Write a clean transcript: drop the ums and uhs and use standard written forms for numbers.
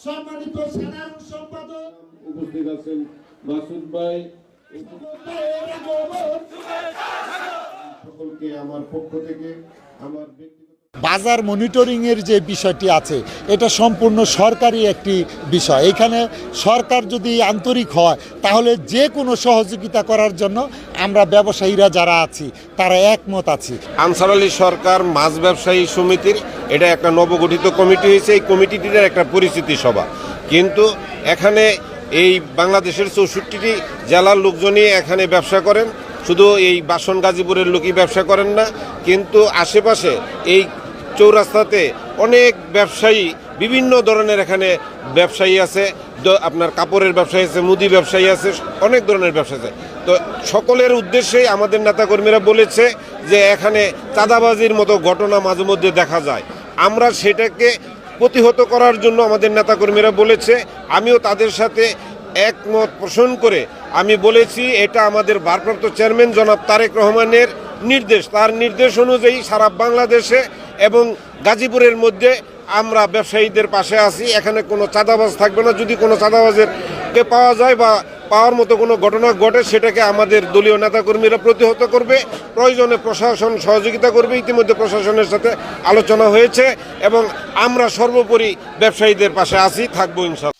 সম্মানিত সাধারণ সম্পাদক উপস্থিত আছেন মাসুদ ভাই, সকলকে আমার পক্ষ থেকে আমার বাজার মনিটরিং এর যে বিষয়টি আছে এটা সম্পূর্ণ সরকারি একটি বিষয়। এখানে সরকার যদি আন্তরিক হয় তাহলে যে কোনো সহযোগিতা করার জন্য আমরা ব্যবসায়ীরা যারা আছি তারা একমত আছি। আনসার আলী সরকার মাছ ব্যবসায়ী সমিতির এটা একটা নবগঠিত কমিটি হয়েছে। এই কমিটিটির একটা পরিচিতি সভা, কিন্তু এখানে এই বাংলাদেশের 64টি জেলার লোকজনই এখানে ব্যবসা করেন। শুধু এই বাসন গাজীপুরের লোকই ব্যবসা করেন না, কিন্তু আশেপাশে এই চৌরাস্তাতে অনেক ব্যবসায়ী, বিভিন্ন ধরনের এখানে ব্যবসায়ী আছে। আপনার কাপড়ের ব্যবসায়ী আছে, মুদি ব্যবসায়ী আছে, অনেক ধরনের ব্যবসা আছে। তো সকলের উদ্দেশ্যেই আমাদের নেতাকর্মীরা বলেছে যে এখানে চাঁদাবাজির মতো ঘটনা মাঝে মধ্যে দেখা যায়। আমরা সেটাকে প্রতিহত করার জন্য আমাদের নেতাকর্মীরা বলেছে, আমিও তাদের সাথে একমত পোষণ করে আমি বলেছি এটা আমাদের ভারপ্রাপ্ত চেয়ারম্যান জনাব তারেক রহমানের নির্দেশ। তার নির্দেশ অনুযায়ী সারা বাংলাদেশে এবং গাজীপুরের মধ্যে আমরা ব্যবসায়ীদের পাশে আছি। এখানে কোনো চাঁদাবাজ থাকবে না। যদি কোনো চাঁদাবাজেরকে পাওয়া যায় বা পাওয়ার মতো কোনো ঘটনা ঘটে সেটাকে আমাদের দলীয় নেতাকর্মীরা প্রতিহত করবে। প্রয়োজনে প্রশাসন সহযোগিতা করবে। ইতিমধ্যে প্রশাসনের সাথে আলোচনা হয়েছে এবং আমরা সর্বোপরি ব্যবসায়ীদের পাশে আছি, থাকবো ইনশাআল্লাহ।